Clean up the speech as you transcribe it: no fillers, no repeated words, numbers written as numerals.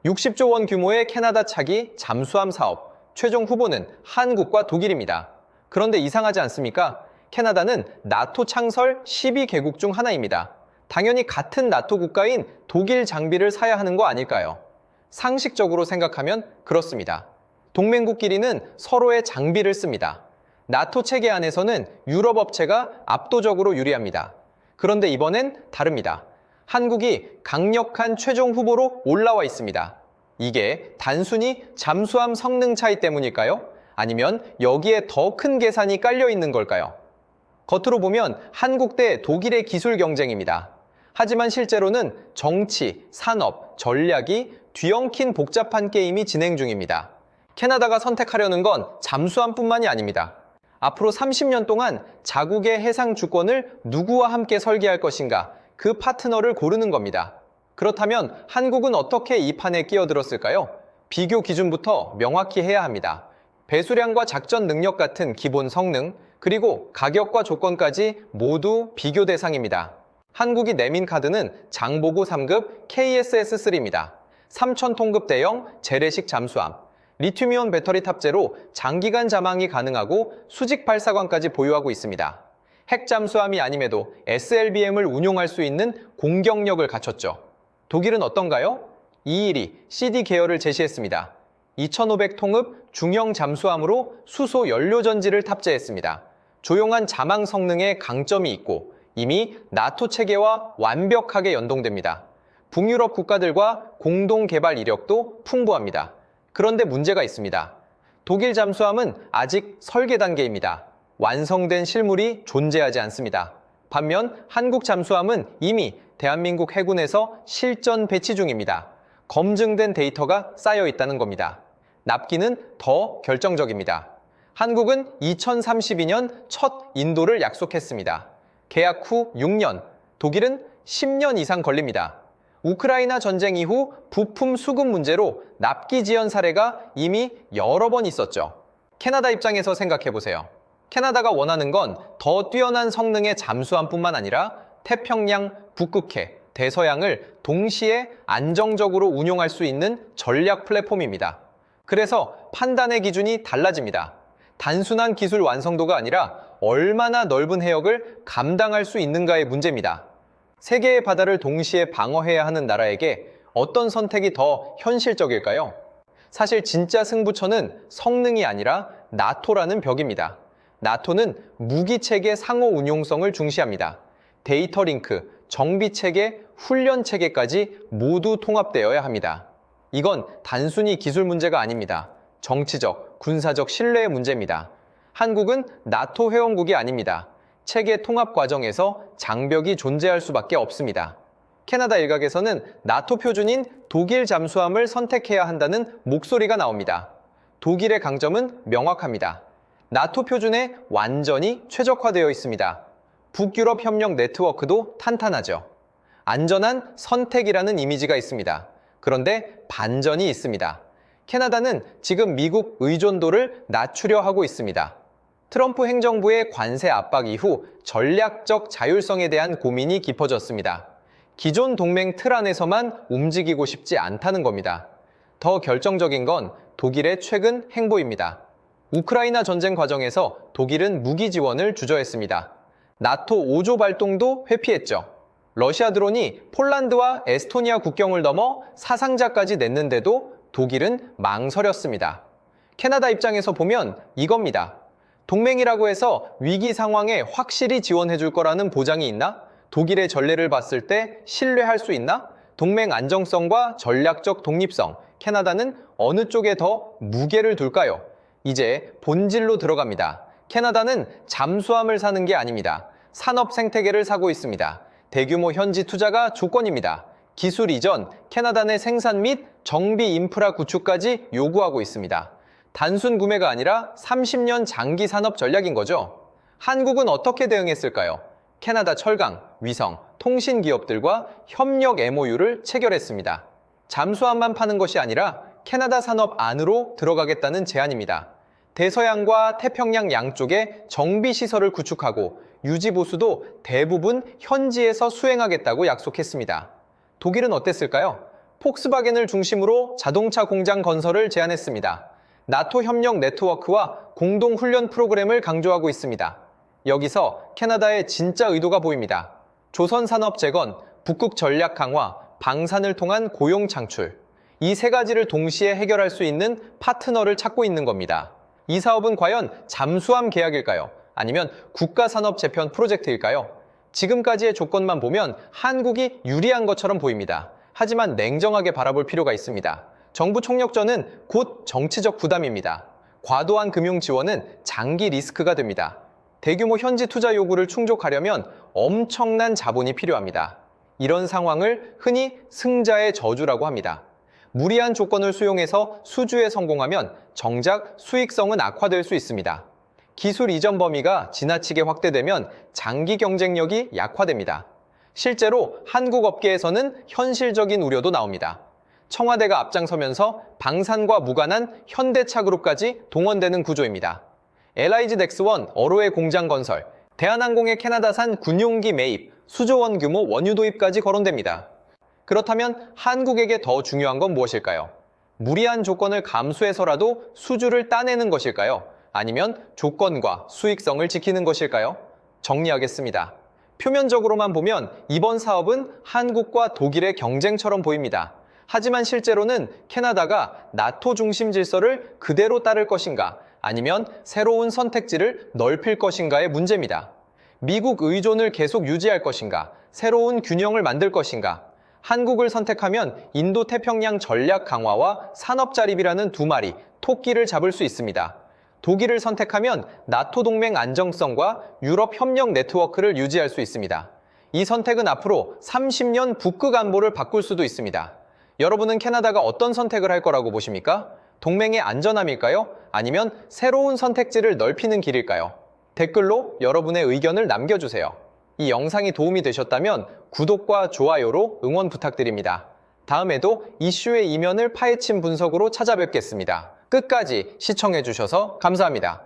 60조 원 규모의 캐나다 차기 잠수함 사업, 최종 후보는 한국과 독일입니다. 그런데 이상하지 않습니까? 캐나다는 나토 창설 12개국 중 하나입니다. 당연히 같은 나토 국가인 독일 장비를 사야 하는 거 아닐까요? 상식적으로 생각하면 그렇습니다. 동맹국끼리는 서로의 장비를 씁니다. 나토 체계 안에서는 유럽 업체가 압도적으로 유리합니다. 그런데 이번엔 다릅니다. 한국이 강력한 최종 후보로 올라와 있습니다. 이게 단순히 잠수함 성능 차이 때문일까요? 아니면 여기에 더 큰 계산이 깔려 있는 걸까요? 겉으로 보면 한국 대 독일의 기술 경쟁입니다. 하지만 실제로는 정치, 산업, 전략이 뒤엉킨 복잡한 게임이 진행 중입니다. 캐나다가 선택하려는 건 잠수함뿐만이 아닙니다. 앞으로 30년 동안 자국의 해상 주권을 누구와 함께 설계할 것인가, 그 파트너를 고르는 겁니다. 그렇다면 한국은 어떻게 이 판에 끼어들었을까요? 비교 기준부터 명확히 해야 합니다. 배수량과 작전 능력 같은 기본 성능, 그리고 가격과 조건까지 모두 비교 대상입니다. 한국이 내민 카드는 장보고 3급 KSS-3입니다. 3,000톤급 대형 재래식 잠수함, 리튬이온 배터리 탑재로 장기간 잠항이 가능하고 수직 발사관까지 보유하고 있습니다. 핵 잠수함이 아님에도 SLBM을 운용할 수 있는 공격력을 갖췄죠. 독일은 어떤가요? 212 CD 계열을 제시했습니다. 2,500톤급 중형 잠수함으로 수소 연료 전지를 탑재했습니다. 조용한 잠항 성능에 강점이 있고 이미 나토 체계와 완벽하게 연동됩니다. 북유럽 국가들과 공동 개발 이력도 풍부합니다. 그런데 문제가 있습니다. 독일 잠수함은 아직 설계 단계입니다. 완성된 실물이 존재하지 않습니다. 반면 한국 잠수함은 이미 대한민국 해군에서 실전 배치 중입니다. 검증된 데이터가 쌓여 있다는 겁니다. 납기는 더 결정적입니다. 한국은 2032년 첫 인도를 약속했습니다. 계약 후 6년, 독일은 10년 이상 걸립니다. 우크라이나 전쟁 이후 부품 수급 문제로 납기 지연 사례가 이미 여러 번 있었죠. 캐나다 입장에서 생각해보세요. 캐나다가 원하는 건 더 뛰어난 성능의 잠수함뿐만 아니라 태평양, 북극해, 대서양을 동시에 안정적으로 운용할 수 있는 전략 플랫폼입니다. 그래서 판단의 기준이 달라집니다. 단순한 기술 완성도가 아니라 얼마나 넓은 해역을 감당할 수 있는가의 문제입니다. 세 개의 바다를 동시에 방어해야 하는 나라에게 어떤 선택이 더 현실적일까요? 사실 진짜 승부처는 성능이 아니라 나토라는 벽입니다. 나토는 무기체계 상호 운용성을 중시합니다. 데이터 링크, 정비체계, 훈련체계까지 모두 통합되어야 합니다. 이건 단순히 기술 문제가 아닙니다. 정치적, 군사적 신뢰의 문제입니다. 한국은 나토 회원국이 아닙니다. 체계 통합 과정에서 장벽이 존재할 수밖에 없습니다. 캐나다 일각에서는 나토 표준인 독일 잠수함을 선택해야 한다는 목소리가 나옵니다. 독일의 강점은 명확합니다. 나토 표준에 완전히 최적화되어 있습니다. 북유럽 협력 네트워크도 탄탄하죠. 안전한 선택이라는 이미지가 있습니다. 그런데 반전이 있습니다. 캐나다는 지금 미국 의존도를 낮추려 하고 있습니다. 트럼프 행정부의 관세 압박 이후 전략적 자율성에 대한 고민이 깊어졌습니다. 기존 동맹 틀 안에서만 움직이고 싶지 않다는 겁니다. 더 결정적인 건 독일의 최근 행보입니다. 우크라이나 전쟁 과정에서 독일은 무기 지원을 주저했습니다. 나토 5조 발동도 회피했죠. 러시아 드론이 폴란드와 에스토니아 국경을 넘어 사상자까지 냈는데도 독일은 망설였습니다. 캐나다 입장에서 보면 이겁니다. 동맹이라고 해서 위기 상황에 확실히 지원해 줄 거라는 보장이 있나? 독일의 전례를 봤을 때 신뢰할 수 있나? 동맹 안정성과 전략적 독립성, 캐나다는 어느 쪽에 더 무게를 둘까요? 이제 본질로 들어갑니다. 캐나다는 잠수함을 사는 게 아닙니다. 산업 생태계를 사고 있습니다. 대규모 현지 투자가 조건입니다. 기술 이전, 캐나다 내 생산 및 정비 인프라 구축까지 요구하고 있습니다. 단순 구매가 아니라 30년 장기 산업 전략인 거죠. 한국은 어떻게 대응했을까요? 캐나다 철강, 위성, 통신 기업들과 협력 MOU를 체결했습니다. 잠수함만 파는 것이 아니라 캐나다 산업 안으로 들어가겠다는 제안입니다. 대서양과 태평양 양쪽에 정비시설을 구축하고 유지보수도 대부분 현지에서 수행하겠다고 약속했습니다. 독일은 어땠을까요? 폭스바겐을 중심으로 자동차 공장 건설을 제안했습니다. 나토 협력 네트워크와 공동 훈련 프로그램을 강조하고 있습니다. 여기서 캐나다의 진짜 의도가 보입니다. 조선 산업 재건, 북극 전략 강화, 방산을 통한 고용 창출. 이 세 가지를 동시에 해결할 수 있는 파트너를 찾고 있는 겁니다. 이 사업은 과연 잠수함 계약일까요? 아니면 국가산업 재편 프로젝트일까요? 지금까지의 조건만 보면 한국이 유리한 것처럼 보입니다. 하지만 냉정하게 바라볼 필요가 있습니다. 정부 총력전은 곧 정치적 부담입니다. 과도한 금융 지원은 장기 리스크가 됩니다. 대규모 현지 투자 요구를 충족하려면 엄청난 자본이 필요합니다. 이런 상황을 흔히 승자의 저주라고 합니다. 무리한 조건을 수용해서 수주에 성공하면 정작 수익성은 악화될 수 있습니다. 기술 이전 범위가 지나치게 확대되면 장기 경쟁력이 약화됩니다. 실제로 한국 업계에서는 현실적인 우려도 나옵니다. 청와대가 앞장서면서 방산과 무관한 현대차그룹까지 동원되는 구조입니다. LIG 넥스원 어로의 공장 건설, 대한항공의 캐나다산 군용기 매입, 수조 원 규모 원유 도입까지 거론됩니다. 그렇다면 한국에게 더 중요한 건 무엇일까요? 무리한 조건을 감수해서라도 수주를 따내는 것일까요? 아니면 조건과 수익성을 지키는 것일까요? 정리하겠습니다. 표면적으로만 보면 이번 사업은 한국과 독일의 경쟁처럼 보입니다. 하지만 실제로는 캐나다가 나토 중심 질서를 그대로 따를 것인가, 아니면 새로운 선택지를 넓힐 것인가의 문제입니다. 미국 의존을 계속 유지할 것인가, 새로운 균형을 만들 것인가. 한국을 선택하면 인도 태평양 전략 강화와 산업 자립이라는 두 마리 토끼를 잡을 수 있습니다. 독일을 선택하면 나토 동맹 안정성과 유럽 협력 네트워크를 유지할 수 있습니다. 이 선택은 앞으로 30년 북극 안보를 바꿀 수도 있습니다. 여러분은 캐나다가 어떤 선택을 할 거라고 보십니까? 동맹의 안전함일까요? 아니면 새로운 선택지를 넓히는 길일까요? 댓글로 여러분의 의견을 남겨주세요. 이 영상이 도움이 되셨다면 구독과 좋아요로 응원 부탁드립니다. 다음에도 이슈의 이면을 파헤친 분석으로 찾아뵙겠습니다. 끝까지 시청해주셔서 감사합니다.